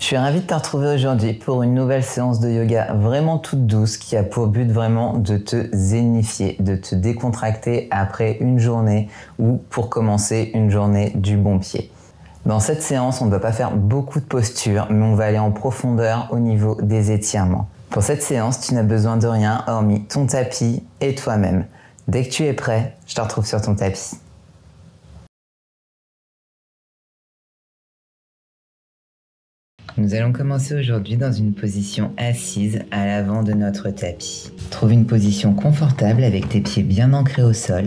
suis ravi de te retrouver aujourd'hui pour une nouvelle séance de yoga vraiment toute douce qui a pour but vraiment de te zénifier, de te décontracter après une journée ou pour commencer une journée du bon pied. Dans cette séance, on ne va pas faire beaucoup de postures, mais on va aller en profondeur au niveau des étirements. Pour cette séance, tu n'as besoin de rien hormis ton tapis et toi-même. Dès que tu es prêt, je te retrouve sur ton tapis. Nous allons commencer aujourd'hui dans une position assise à l'avant de notre tapis. Trouve une position confortable avec tes pieds bien ancrés au sol,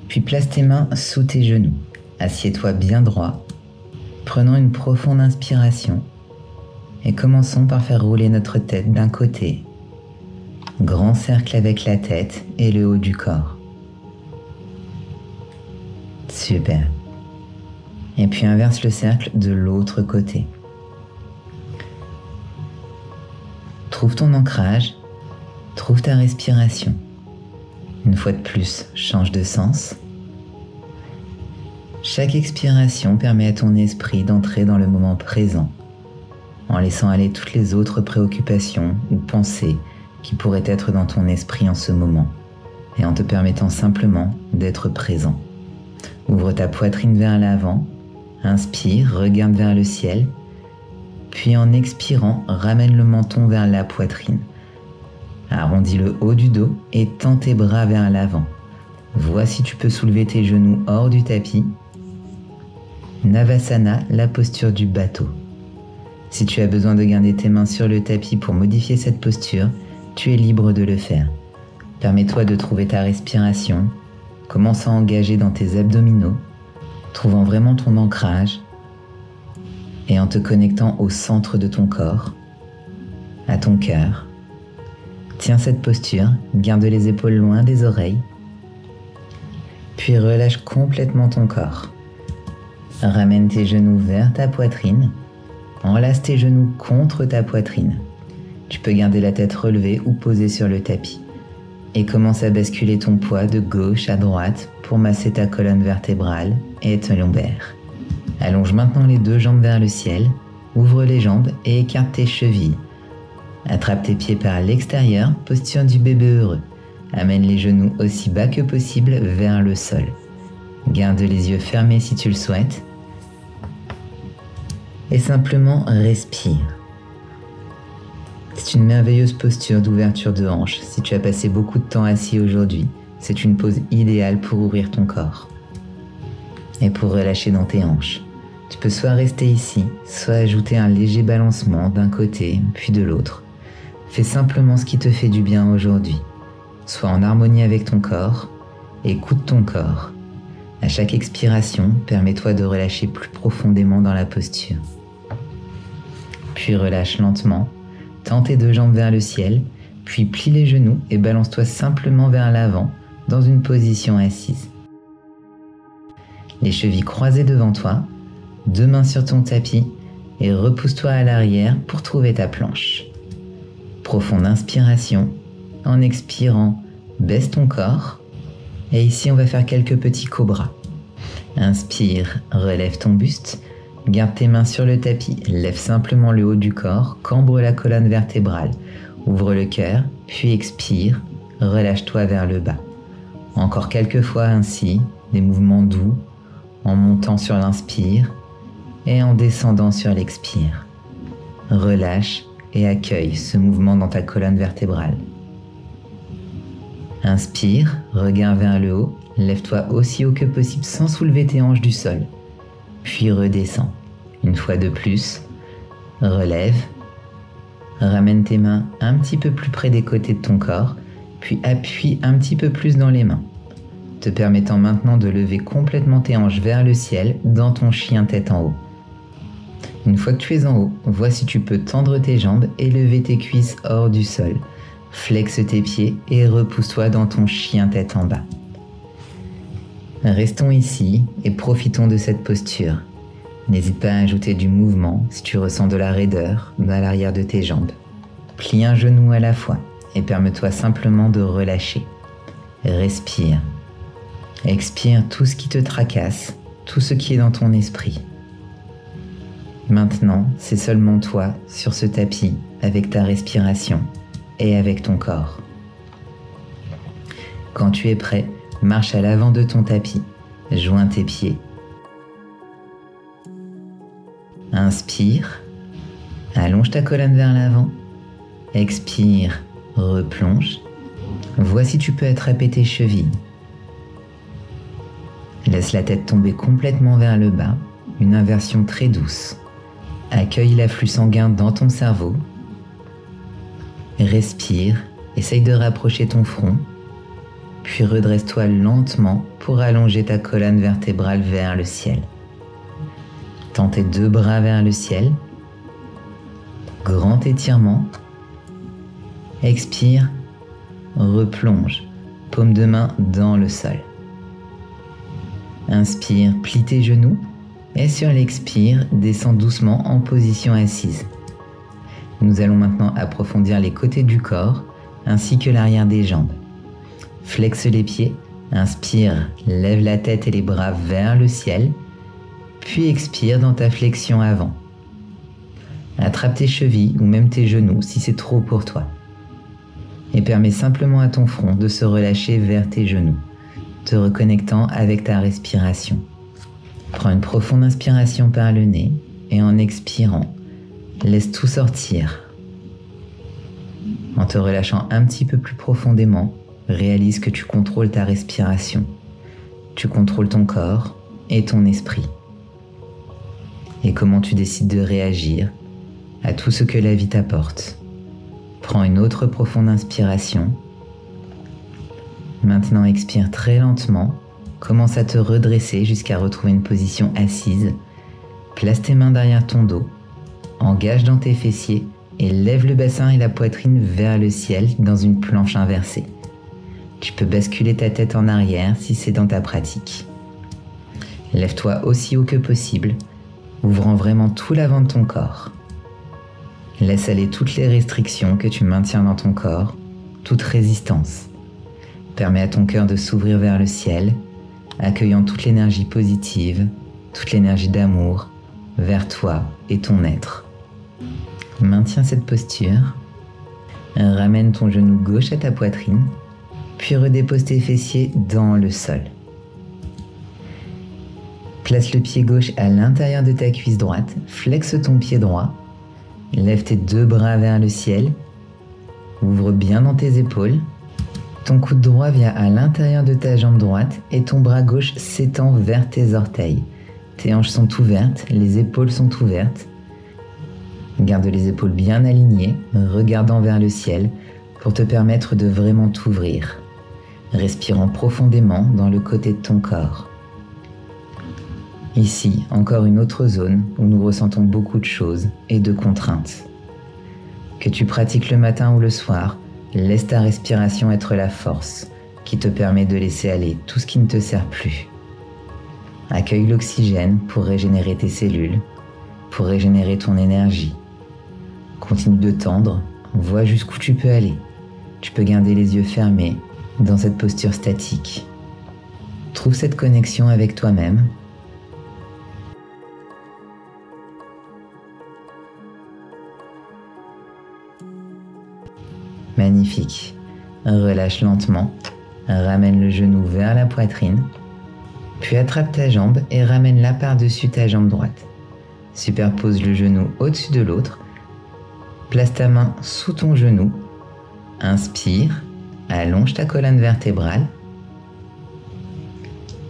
puis place tes mains sous tes genoux. Assieds-toi bien droit. Prenons une profonde inspiration et commençons par faire rouler notre tête d'un côté. Grand cercle avec la tête et le haut du corps. Super. Et puis inverse le cercle de l'autre côté. Trouve ton ancrage, trouve ta respiration. Une fois de plus, change de sens. Chaque expiration permet à ton esprit d'entrer dans le moment présent, en laissant aller toutes les autres préoccupations ou pensées qui pourraient être dans ton esprit en ce moment, et en te permettant simplement d'être présent. Ouvre ta poitrine vers l'avant, inspire, regarde vers le ciel, puis en expirant, ramène le menton vers la poitrine. Arrondis le haut du dos et tends tes bras vers l'avant. Vois si tu peux soulever tes genoux hors du tapis. Navasana, la posture du bateau. Si tu as besoin de garder tes mains sur le tapis pour modifier cette posture, tu es libre de le faire. Permets-toi de trouver ta respiration, commence à engager dans tes abdominaux, trouvant vraiment ton ancrage, et en te connectant au centre de ton corps, à ton cœur. Tiens cette posture, garde les épaules loin des oreilles, puis relâche complètement ton corps. Ramène tes genoux vers ta poitrine, enlace tes genoux contre ta poitrine. Tu peux garder la tête relevée ou posée sur le tapis. Et commence à basculer ton poids de gauche à droite pour masser ta colonne vertébrale et ton lombaire. Allonge maintenant les deux jambes vers le ciel, ouvre les jambes et écarte tes chevilles. Attrape tes pieds par l'extérieur, posture du bébé heureux. Amène les genoux aussi bas que possible vers le sol. Garde les yeux fermés si tu le souhaites. Et simplement respire. C'est une merveilleuse posture d'ouverture de hanche. Si tu as passé beaucoup de temps assis aujourd'hui, c'est une pose idéale pour ouvrir ton corps et pour relâcher dans tes hanches. Tu peux soit rester ici, soit ajouter un léger balancement d'un côté puis de l'autre. Fais simplement ce qui te fait du bien aujourd'hui. Sois en harmonie avec ton corps, écoute ton corps. À chaque expiration, permets-toi de relâcher plus profondément dans la posture. Puis relâche lentement, tends tes deux jambes vers le ciel, puis plie les genoux et balance-toi simplement vers l'avant dans une position assise. Les chevilles croisées devant toi, deux mains sur ton tapis et repousse-toi à l'arrière pour trouver ta planche. Profonde inspiration, en expirant, baisse ton corps et ici on va faire quelques petits cobras. Inspire, relève ton buste, garde tes mains sur le tapis, lève simplement le haut du corps, cambre la colonne vertébrale, ouvre le cœur, puis expire, relâche-toi vers le bas. Encore quelques fois ainsi, des mouvements doux, en montant sur l'inspire et en descendant sur l'expire. Relâche et accueille ce mouvement dans ta colonne vertébrale. Inspire, regard vers le haut, lève-toi aussi haut que possible sans soulever tes hanches du sol. Puis redescends. Une fois de plus, relève, ramène tes mains un petit peu plus près des côtés de ton corps, puis appuie un petit peu plus dans les mains, te permettant maintenant de lever complètement tes hanches vers le ciel dans ton chien tête en haut. Une fois que tu es en haut, vois si tu peux tendre tes jambes et lever tes cuisses hors du sol. Flexe tes pieds et repousse-toi dans ton chien tête en bas. Restons ici et profitons de cette posture. N'hésite pas à ajouter du mouvement si tu ressens de la raideur dans l'arrière de tes jambes. Plie un genou à la fois et permets-toi simplement de relâcher. Respire. Expire tout ce qui te tracasse, tout ce qui est dans ton esprit. Maintenant, c'est seulement toi sur ce tapis avec ta respiration et avec ton corps. Quand tu es prêt, marche à l'avant de ton tapis, joins tes pieds. Inspire, allonge ta colonne vers l'avant. Expire, replonge. Vois si tu peux attraper tes chevilles. Laisse la tête tomber complètement vers le bas, une inversion très douce. Accueille l'afflux sanguin dans ton cerveau. Respire, essaye de rapprocher ton front, puis redresse-toi lentement pour allonger ta colonne vertébrale vers le ciel. Tends tes deux bras vers le ciel. Grand étirement. Expire, replonge, paume de main dans le sol. Inspire, plie tes genoux et sur l'expire, descends doucement en position assise. Nous allons maintenant approfondir les côtés du corps ainsi que l'arrière des jambes. Flexe les pieds, inspire, lève la tête et les bras vers le ciel, puis expire dans ta flexion avant. Attrape tes chevilles ou même tes genoux si c'est trop pour toi. Et permets simplement à ton front de se relâcher vers tes genoux, te reconnectant avec ta respiration. Prends une profonde inspiration par le nez et en expirant, laisse tout sortir. En te relâchant un petit peu plus profondément, réalise que tu contrôles ta respiration. Tu contrôles ton corps et ton esprit. Et comment tu décides de réagir à tout ce que la vie t'apporte. Prends une autre profonde inspiration. Maintenant, expire très lentement. Commence à te redresser jusqu'à retrouver une position assise. Place tes mains derrière ton dos. Engage dans tes fessiers et lève le bassin et la poitrine vers le ciel dans une planche inversée. Tu peux basculer ta tête en arrière si c'est dans ta pratique. Lève-toi aussi haut que possible, ouvrant vraiment tout l'avant de ton corps. Laisse aller toutes les restrictions que tu maintiens dans ton corps, toute résistance. Permets à ton cœur de s'ouvrir vers le ciel, accueillant toute l'énergie positive, toute l'énergie d'amour vers toi et ton être. Maintiens cette posture. Ramène ton genou gauche à ta poitrine, puis redépose tes fessiers dans le sol. Place le pied gauche à l'intérieur de ta cuisse droite, flexe ton pied droit, lève tes deux bras vers le ciel, ouvre bien dans tes épaules. Ton coude droit vient à l'intérieur de ta jambe droite et ton bras gauche s'étend vers tes orteils. Tes hanches sont ouvertes, les épaules sont ouvertes. Garde les épaules bien alignées, regardant vers le ciel pour te permettre de vraiment t'ouvrir, respirant profondément dans le côté de ton corps. Ici, encore une autre zone où nous ressentons beaucoup de choses et de contraintes. Que tu pratiques le matin ou le soir, laisse ta respiration être la force qui te permet de laisser aller tout ce qui ne te sert plus. Accueille l'oxygène pour régénérer tes cellules, pour régénérer ton énergie. Continue de tendre, vois jusqu'où tu peux aller. Tu peux garder les yeux fermés dans cette posture statique. Trouve cette connexion avec toi-même. Magnifique. Relâche lentement. Ramène le genou vers la poitrine. Puis attrape ta jambe et ramène-la par-dessus ta jambe droite. Superpose le genou au-dessus de l'autre. Place ta main sous ton genou. Inspire. Allonge ta colonne vertébrale.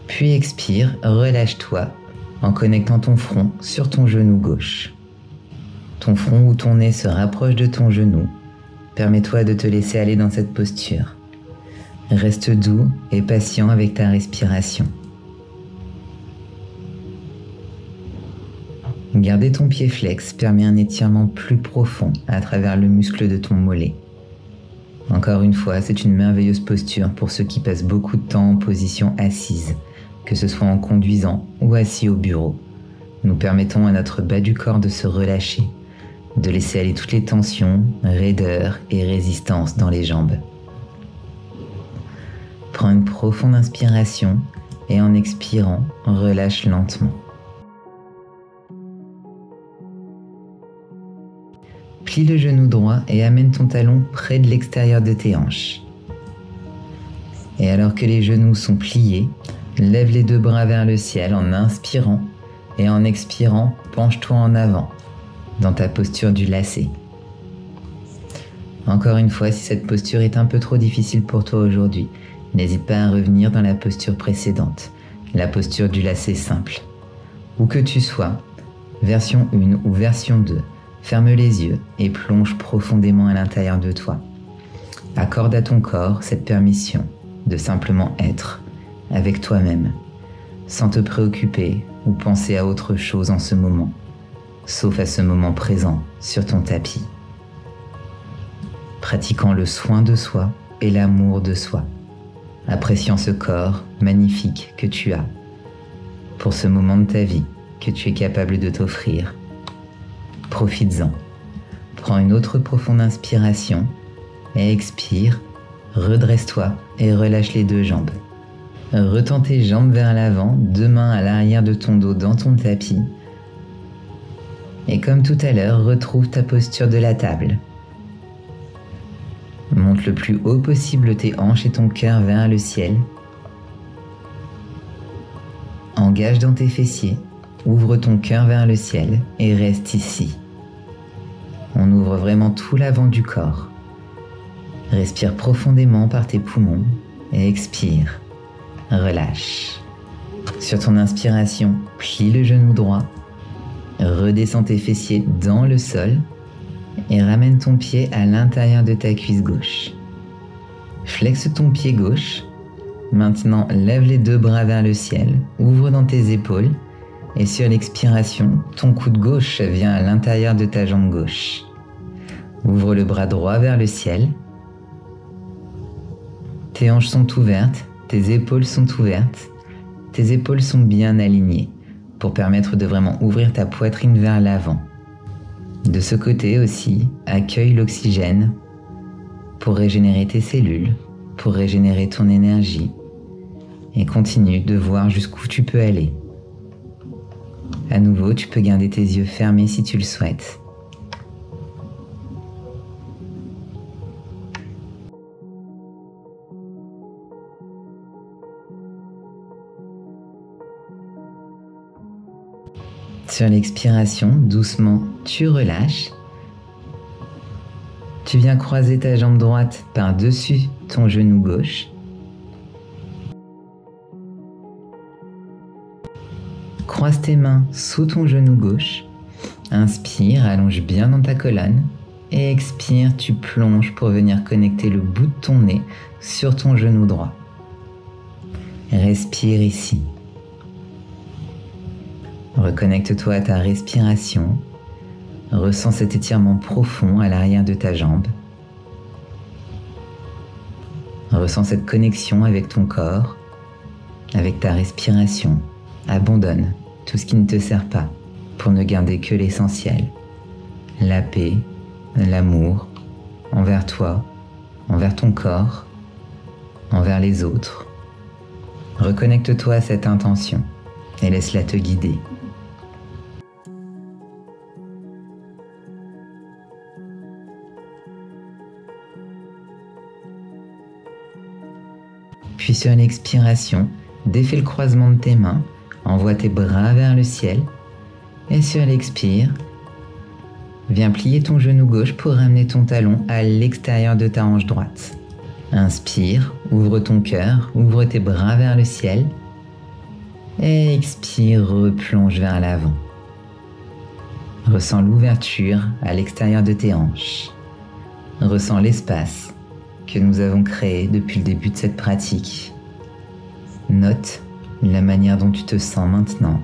Puis expire. Relâche-toi en connectant ton front sur ton genou gauche. Ton front ou ton nez se rapproche de ton genou. Permets-toi de te laisser aller dans cette posture. Reste doux et patient avec ta respiration. Garder ton pied flex permet un étirement plus profond à travers le muscle de ton mollet. Encore une fois, c'est une merveilleuse posture pour ceux qui passent beaucoup de temps en position assise, que ce soit en conduisant ou assis au bureau. Nous permettons à notre bas du corps de se relâcher, de laisser aller toutes les tensions, raideurs et résistances dans les jambes. Prends une profonde inspiration et en expirant, relâche lentement. plie le genou droit et amène ton talon près de l'extérieur de tes hanches. Et alors que les genoux sont pliés, lève les deux bras vers le ciel en inspirant et en expirant, penche-toi en avant dans ta posture du lacet. Encore une fois, si cette posture est un peu trop difficile pour toi aujourd'hui, n'hésite pas à revenir dans la posture précédente, la posture du lacet simple. Où que tu sois, version 1 ou version 2, ferme les yeux et plonge profondément à l'intérieur de toi. Accorde à ton corps cette permission de simplement être avec toi-même, sans te préoccuper ou penser à autre chose en ce moment, sauf à ce moment présent sur ton tapis. Pratiquant le soin de soi et l'amour de soi, appréciant ce corps magnifique que tu as, pour ce moment de ta vie que tu es capable de t'offrir. Profites-en. Prends une autre profonde inspiration et expire, redresse-toi et relâche les deux jambes. Retends tes jambes vers l'avant, deux mains à l'arrière de ton dos dans ton tapis. Et comme tout à l'heure, retrouve ta posture de la table. Monte le plus haut possible tes hanches et ton cœur vers le ciel. Engage dans tes fessiers, ouvre ton cœur vers le ciel et reste ici. On ouvre vraiment tout l'avant du corps. Respire profondément par tes poumons et expire. Relâche. Sur ton inspiration, plie le genou droit, redescends tes fessiers dans le sol et ramène ton pied à l'intérieur de ta cuisse gauche. Flexe ton pied gauche. Maintenant, lève les deux bras vers le ciel, ouvre dans tes épaules et sur l'expiration, ton coude gauche vient à l'intérieur de ta jambe gauche. Ouvre le bras droit vers le ciel. Tes hanches sont ouvertes, tes épaules sont ouvertes, tes épaules sont bien alignées pour permettre de vraiment ouvrir ta poitrine vers l'avant. De ce côté aussi, accueille l'oxygène pour régénérer tes cellules, pour régénérer ton énergie et continue de voir jusqu'où tu peux aller. À nouveau, tu peux garder tes yeux fermés si tu le souhaites. Sur l'expiration, doucement, tu relâches. Tu viens croiser ta jambe droite par-dessus ton genou gauche. Croise tes mains sous ton genou gauche. Inspire, allonge bien dans ta colonne. Et expire, tu plonges pour venir connecter le bout de ton nez sur ton genou droit. Respire ici. Reconnecte-toi à ta respiration. Ressens cet étirement profond à l'arrière de ta jambe. Ressens cette connexion avec ton corps, avec ta respiration. Abandonne tout ce qui ne te sert pas pour ne garder que l'essentiel. La paix, l'amour envers toi, envers ton corps, envers les autres. Reconnecte-toi à cette intention et laisse-la te guider. Puis sur l'expiration, défais le croisement de tes mains, envoie tes bras vers le ciel et sur l'expire, viens plier ton genou gauche pour ramener ton talon à l'extérieur de ta hanche droite. Inspire, ouvre ton cœur, ouvre tes bras vers le ciel et expire, replonge vers l'avant. Ressens l'ouverture à l'extérieur de tes hanches. Ressens l'espace que nous avons créé depuis le début de cette pratique. Note la manière dont tu te sens maintenant,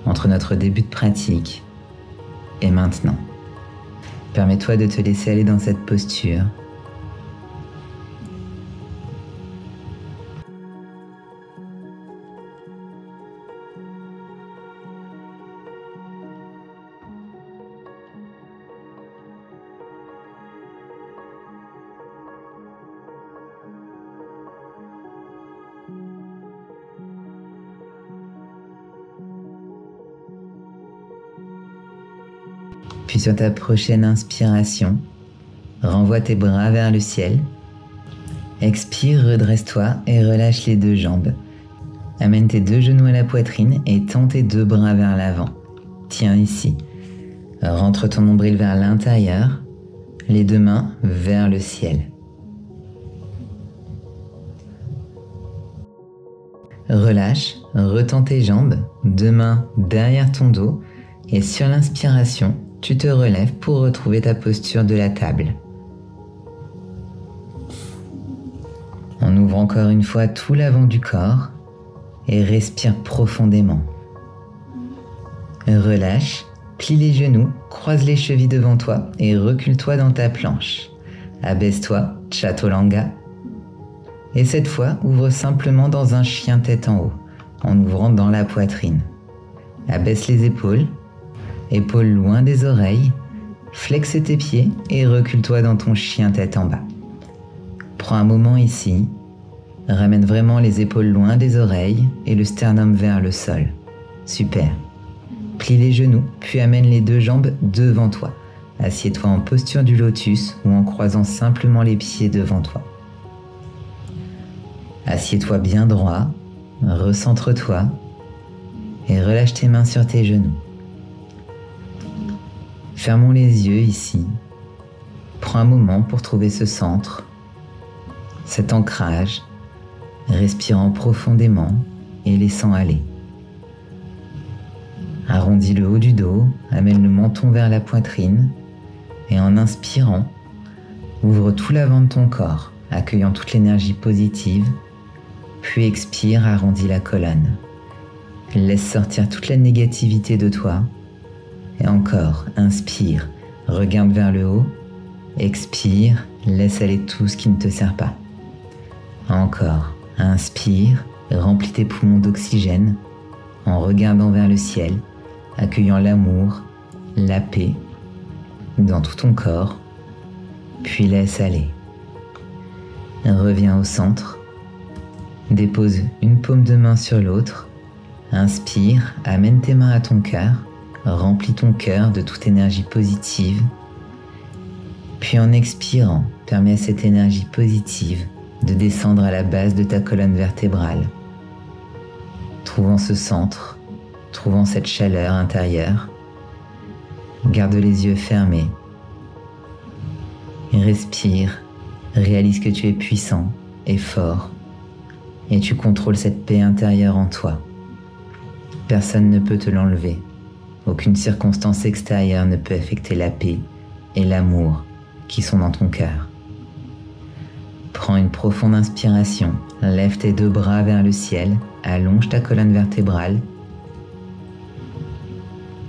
entre notre début de pratique et maintenant. Permets-toi de te laisser aller dans cette posture. Puis sur ta prochaine inspiration, renvoie tes bras vers le ciel. Expire, redresse-toi et relâche les deux jambes. Amène tes deux genoux à la poitrine et tends tes deux bras vers l'avant. Tiens ici. Rentre ton nombril vers l'intérieur, les deux mains vers le ciel. Relâche, retends tes jambes, deux mains derrière ton dos et sur l'inspiration, tu te relèves pour retrouver ta posture de la table. On ouvre encore une fois tout l'avant du corps et respire profondément. Relâche, plie les genoux, croise les chevilles devant toi et recule-toi dans ta planche. Abaisse-toi, Chaturanga. Et cette fois, ouvre simplement dans un chien tête en haut, en ouvrant dans la poitrine. Abaisse les épaules, épaules loin des oreilles, flexe tes pieds et recule-toi dans ton chien tête en bas. Prends un moment ici, ramène vraiment les épaules loin des oreilles et le sternum vers le sol. Super. Plie les genoux, puis amène les deux jambes devant toi. Assieds-toi en posture du lotus ou en croisant simplement les pieds devant toi. Assieds-toi bien droit, recentre-toi et relâche tes mains sur tes genoux. Fermons les yeux ici. Prends un moment pour trouver ce centre, cet ancrage, respirant profondément et laissant aller. Arrondis le haut du dos, amène le menton vers la poitrine et en inspirant, ouvre tout l'avant de ton corps, accueillant toute l'énergie positive, puis expire, arrondis la colonne. Laisse sortir toute la négativité de toi et encore, inspire, regarde vers le haut, expire, laisse aller tout ce qui ne te sert pas. Encore, inspire, remplis tes poumons d'oxygène en regardant vers le ciel, accueillant l'amour, la paix dans tout ton corps, puis laisse aller. Reviens au centre, dépose une paume de main sur l'autre, inspire, amène tes mains à ton cœur, remplis ton cœur de toute énergie positive, puis en expirant, permets à cette énergie positive de descendre à la base de ta colonne vertébrale. Trouvant ce centre, trouvant cette chaleur intérieure, garde les yeux fermés et respire, réalise que tu es puissant et fort et tu contrôles cette paix intérieure en toi. Personne ne peut te l'enlever, aucune circonstance extérieure ne peut affecter la paix et l'amour qui sont dans ton cœur. Prends une profonde inspiration, lève tes deux bras vers le ciel, allonge ta colonne vertébrale,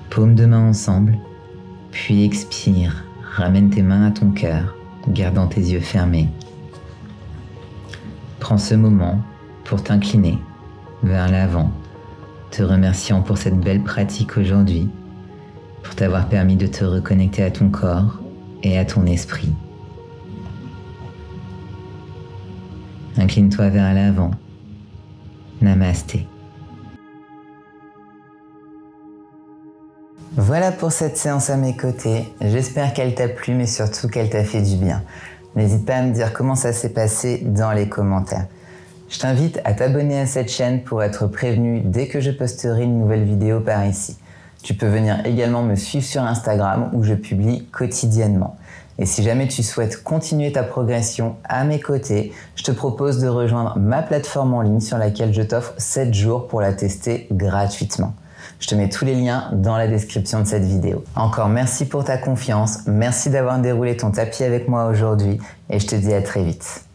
paumes de main ensemble, puis expire, ramène tes mains à ton cœur, gardant tes yeux fermés. Prends ce moment pour t'incliner vers l'avant, te remerciant pour cette belle pratique aujourd'hui, pour t'avoir permis de te reconnecter à ton corps et à ton esprit. Incline-toi vers l'avant. Namasté. Voilà pour cette séance à mes côtés. J'espère qu'elle t'a plu, mais surtout qu'elle t'a fait du bien. N'hésite pas à me dire comment ça s'est passé dans les commentaires. Je t'invite à t'abonner à cette chaîne pour être prévenu dès que je posterai une nouvelle vidéo par ici. Tu peux venir également me suivre sur Instagram où je publie quotidiennement. Et si jamais tu souhaites continuer ta progression à mes côtés, je te propose de rejoindre ma plateforme en ligne sur laquelle je t'offre 7 jours pour la tester gratuitement. Je te mets tous les liens dans la description de cette vidéo. Encore merci pour ta confiance, merci d'avoir déroulé ton tapis avec moi aujourd'hui et je te dis à très vite.